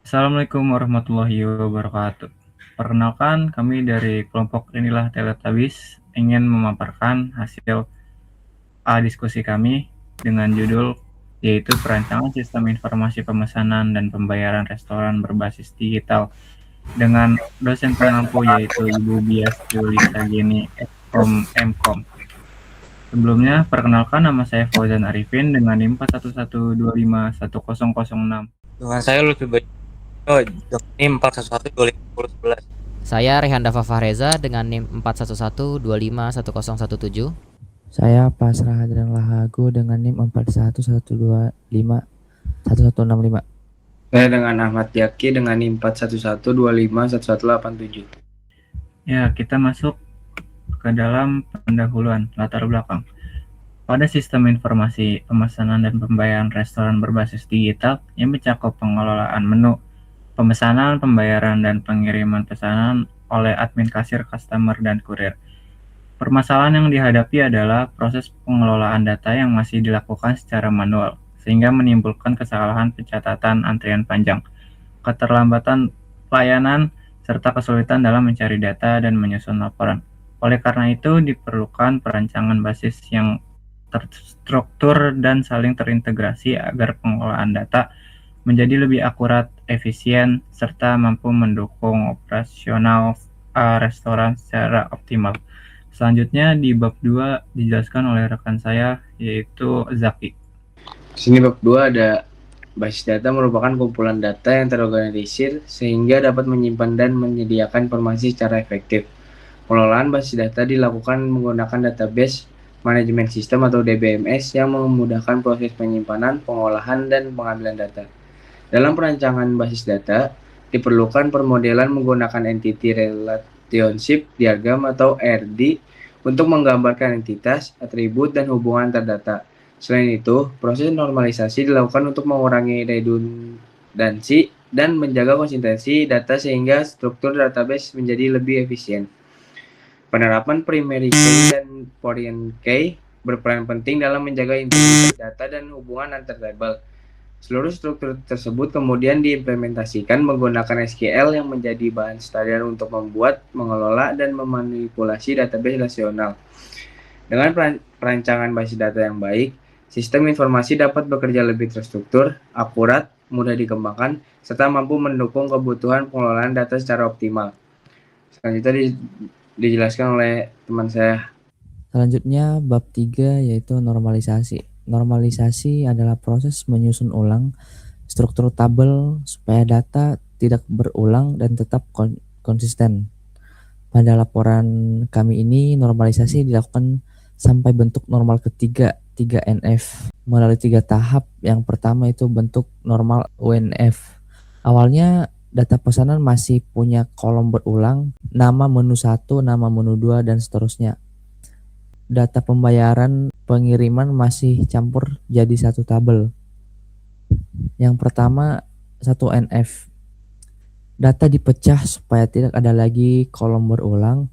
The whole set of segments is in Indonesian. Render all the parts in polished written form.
Assalamualaikum warahmatullahi wabarakatuh. Perkenalkan, kami dari kelompok Inilah Teletubbies ingin memaparkan hasil diskusi kami dengan judul yaitu perancangan sistem informasi pemesanan dan pembayaran restoran berbasis digital dengan dosen pengampu yaitu Ibu Bias Julisa Geni Mkom. Sebelumnya, perkenalkan nama saya Fauzan Arifin dengan NIM 411251006. Dengan saya Lutfi Bajo dengan NIM 411251011. Saya Rehanda Fafahreza dengan NIM 411251017. Saya Pasrah Hadran Lahagu dengan NIM 411251165. Saya dengan Ahmad Yaki dengan NIM 411251187. Ya, kita masuk ke dalam pendahuluan latar belakang. Pada sistem informasi pemesanan dan pembayaran restoran berbasis digital yang mencakup pengelolaan menu, pemesanan, pembayaran, dan pengiriman pesanan oleh admin kasir, customer, dan kurir. Permasalahan yang dihadapi adalah proses pengelolaan data yang masih dilakukan secara manual, sehingga menimbulkan kesalahan pencatatan antrian panjang, keterlambatan pelayanan, serta kesulitan dalam mencari data dan menyusun laporan. Oleh karena itu, diperlukan perancangan basis yang terstruktur dan saling terintegrasi agar pengelolaan data menjadi lebih akurat, efisien, serta mampu mendukung operasional restoran secara optimal. Selanjutnya di bab 2 dijelaskan oleh rekan saya yaitu Zaki. Di sini bab 2 ada basis data merupakan kumpulan data yang terorganisir sehingga dapat menyimpan dan menyediakan informasi secara efektif. Pengelolaan basis data dilakukan menggunakan database manajemen sistem atau DBMS yang memudahkan proses penyimpanan, pengolahan, dan pengambilan data. Dalam perancangan basis data, diperlukan permodelan menggunakan Entity Relationship Diagram atau ERD untuk menggambarkan entitas, atribut, dan hubungan antar data. Selain itu, proses normalisasi dilakukan untuk mengurangi redundansi dan menjaga konsistensi data sehingga struktur database menjadi lebih efisien. Penerapan primary key dan foreign key berperan penting dalam menjaga integritas data dan hubungan antar label. Seluruh struktur tersebut kemudian diimplementasikan menggunakan SQL yang menjadi bahan standar untuk membuat, mengelola, dan memanipulasi database relasional. Dengan perancangan basis data yang baik, sistem informasi dapat bekerja lebih terstruktur, akurat, mudah dikembangkan, serta mampu mendukung kebutuhan pengelolaan data secara optimal. Selanjutnya dijelaskan oleh teman saya. Selanjutnya bab 3 yaitu normalisasi. Normalisasi adalah proses menyusun ulang struktur tabel supaya data tidak berulang dan tetap konsisten. Pada laporan kami ini, normalisasi dilakukan sampai bentuk normal ketiga, 3NF, melalui 3 tahap. Yang pertama itu bentuk normal UNF. Awalnya data pesanan masih punya kolom berulang, nama menu 1, nama menu 2, dan seterusnya. Data pembayaran pengiriman masih campur jadi satu tabel. Yang pertama 1NF. Data dipecah supaya tidak ada lagi kolom berulang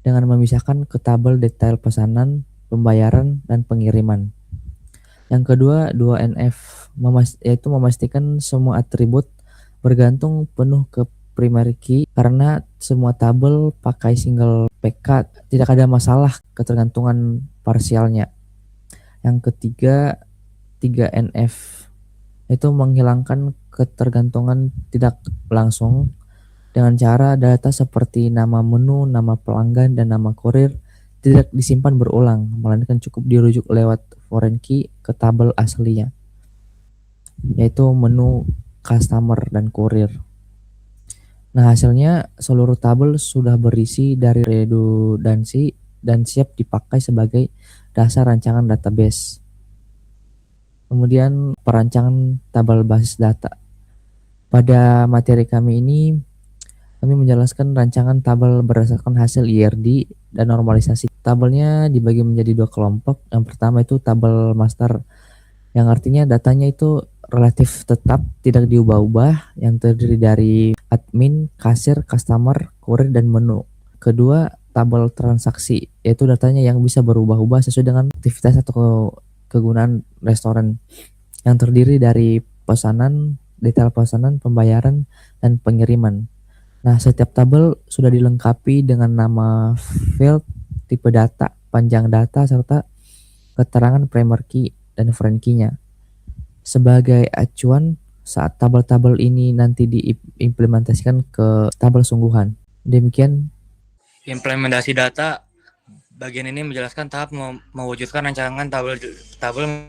dengan memisahkan ke tabel detail pesanan, pembayaran, dan pengiriman. Yang kedua 2NF, yaitu memastikan semua atribut bergantung penuh ke primary key karena semua tabel pakai single PK, tidak ada masalah ketergantungan parsialnya. Yang ketiga 3NF, itu menghilangkan ketergantungan tidak langsung dengan cara data seperti nama menu, nama pelanggan, dan nama kurir tidak disimpan berulang, melainkan cukup dirujuk lewat foreign key ke tabel aslinya, yaitu menu, customer, dan kurir. Nah, hasilnya seluruh tabel sudah berisi dari redundansi dan siap dipakai sebagai dasar rancangan database. Kemudian perancangan tabel basis data. Pada materi kami ini, kami menjelaskan rancangan tabel berdasarkan hasil IRD dan normalisasi. Tabelnya dibagi menjadi 2 kelompok. Yang pertama itu tabel master, yang artinya datanya itu relatif tetap, tidak diubah-ubah, yang terdiri dari admin, kasir, customer, kurir, dan menu. Kedua, tabel transaksi, yaitu datanya yang bisa berubah-ubah sesuai dengan aktivitas atau kegunaan restoran, yang terdiri dari pesanan, detail pesanan, pembayaran, dan pengiriman. Nah, setiap tabel sudah dilengkapi dengan nama field, tipe data, panjang data, serta keterangan primary key dan foreign key-nya. Sebagai acuan saat tabel-tabel ini nanti diimplementasikan ke tabel sungguhan. Demikian. Implementasi data bagian ini menjelaskan tahap mewujudkan rancangan tabel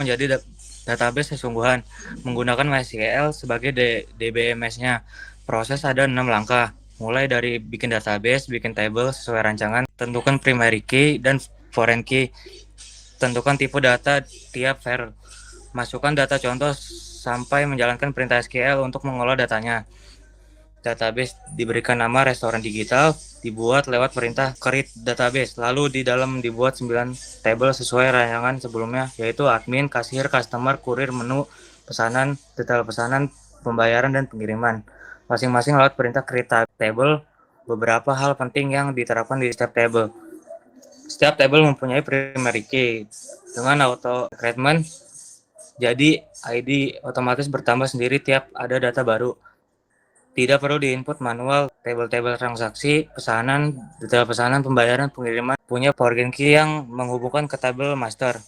menjadi database sesungguhan menggunakan MySQL sebagai DBMS-nya. Proses ada 6 langkah, mulai dari bikin database, bikin table sesuai rancangan, tentukan primary key dan foreign key, tentukan tipe data tiap var, masukkan data contoh sampai menjalankan perintah SQL untuk mengolah datanya. Database diberikan nama restoran digital, dibuat lewat perintah create database, lalu di dalam dibuat 9 table sesuai rancangan sebelumnya, yaitu admin, kasir, customer, kurir, menu, pesanan, detail pesanan, pembayaran, dan pengiriman. Masing-masing lewat perintah create table. Beberapa hal penting yang diterapkan di setiap table. Setiap table mempunyai primary key dengan auto increment, jadi ID otomatis bertambah sendiri tiap ada data baru. Tidak perlu diinput manual. Table-table transaksi, pesanan, detail pesanan, pembayaran, pengiriman punya foreign key yang menghubungkan ke tabel master.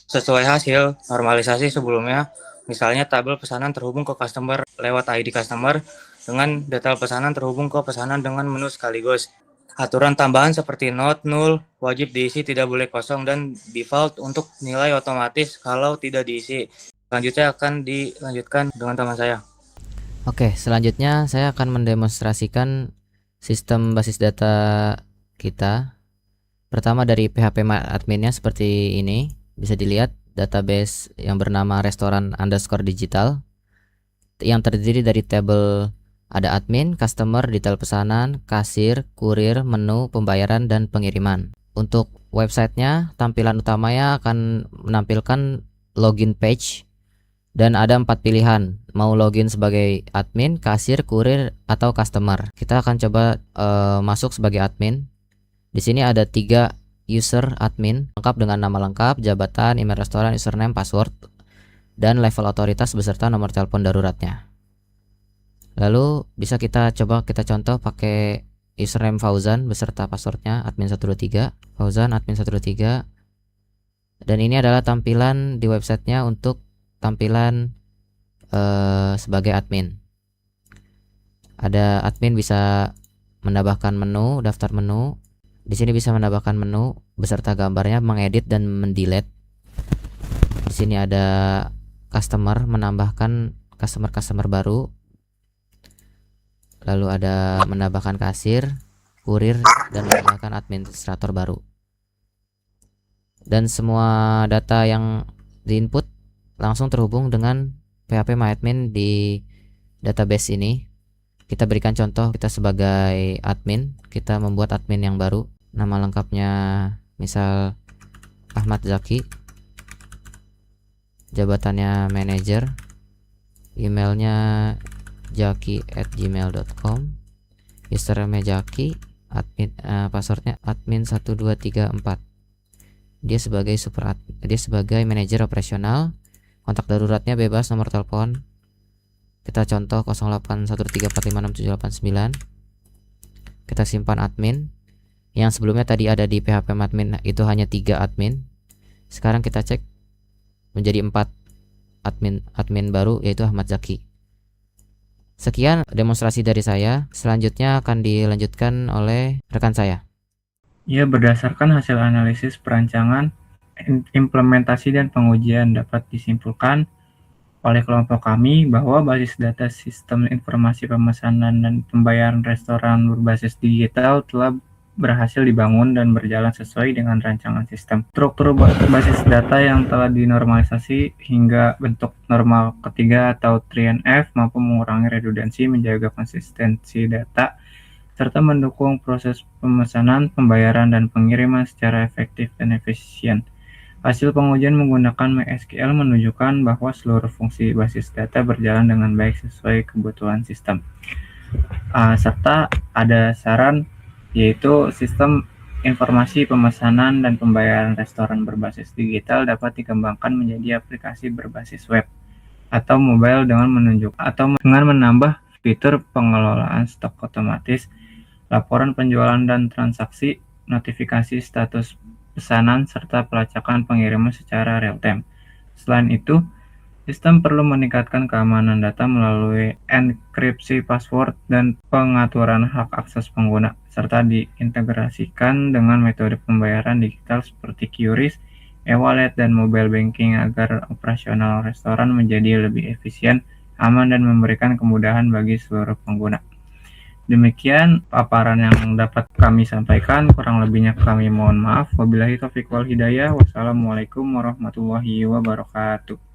Sesuai hasil normalisasi sebelumnya, misalnya tabel pesanan terhubung ke customer lewat ID customer, dengan detail pesanan terhubung ke pesanan dengan menu sekaligus. Aturan tambahan seperti not, null, wajib diisi, tidak boleh kosong, dan default untuk nilai otomatis kalau tidak diisi. Selanjutnya akan dilanjutkan dengan teman saya. Oke, selanjutnya saya akan mendemonstrasikan sistem basis data kita. Pertama dari PHP adminnya seperti ini. Bisa dilihat database yang bernama restoran_digital yang terdiri dari tabel ada admin, customer, detail pesanan, kasir, kurir, menu, pembayaran, dan pengiriman. Untuk websitenya, tampilan utamanya akan menampilkan login page dan ada 4 pilihan, mau login sebagai admin, kasir, kurir, atau customer. Kita akan coba masuk sebagai admin. Di sini ada 3 user admin lengkap dengan nama lengkap, jabatan, email restoran, username, password, dan level otoritas beserta nomor telepon daruratnya. Lalu bisa kita contoh pakai username Fauzan beserta passwordnya admin 123, Fauzan admin 123. Dan ini adalah tampilan di websitenya untuk tampilan sebagai admin. Ada admin bisa menambahkan menu, daftar menu. Di sini bisa menambahkan menu beserta gambarnya, mengedit dan mendelete. Di sini ada customer, menambahkan customer baru. Lalu ada menambahkan kasir, kurir, dan menambahkan administrator baru. Dan semua data yang diinput langsung terhubung dengan PHP MyAdmin di database ini. Kita berikan contoh, kita sebagai admin, kita membuat admin yang baru. Nama lengkapnya misal Ahmad Zaki, jabatannya manager, emailnya jaki@gmail.com, username Jaki, admin, passwordnya admin 1234. Dia sebagai manajer operasional. Kontak daruratnya bebas, nomor telepon kita contoh 0813456789. Kita simpan admin. Yang sebelumnya tadi ada di PHP admin itu hanya 3 admin. Sekarang kita cek menjadi 4 admin baru, yaitu Ahmad Zaki. Sekian demonstrasi dari saya. Selanjutnya akan dilanjutkan oleh rekan saya. Ya, berdasarkan hasil analisis perancangan, implementasi dan pengujian dapat disimpulkan oleh kelompok kami bahwa basis data sistem informasi pemesanan dan pembayaran restoran berbasis digital telah berhasil dibangun dan berjalan sesuai dengan rancangan sistem. Struktur basis data yang telah dinormalisasi hingga bentuk normal ketiga atau 3NF mampu mengurangi redundansi, menjaga konsistensi data, serta mendukung proses pemesanan, pembayaran, dan pengiriman secara efektif dan efisien. Hasil pengujian menggunakan MySQL menunjukkan bahwa seluruh fungsi basis data berjalan dengan baik sesuai kebutuhan sistem. Serta ada saran, yaitu sistem informasi pemesanan dan pembayaran restoran berbasis digital dapat dikembangkan menjadi aplikasi berbasis web. atau mobile dengan menambah fitur pengelolaan stok otomatis, laporan penjualan dan transaksi, notifikasi status pesanan, serta pelacakan pengiriman secara real time. Selain itu, sistem perlu meningkatkan keamanan data melalui enkripsi password dan pengaturan hak akses pengguna, serta diintegrasikan dengan metode pembayaran digital seperti QRIS, e-wallet, dan mobile banking agar operasional restoran menjadi lebih efisien, aman, dan memberikan kemudahan bagi seluruh pengguna. Demikian paparan yang dapat kami sampaikan, kurang lebihnya kami mohon maaf. Wabillahi taufiq wal hidayah. Wassalamualaikum warahmatullahi wabarakatuh.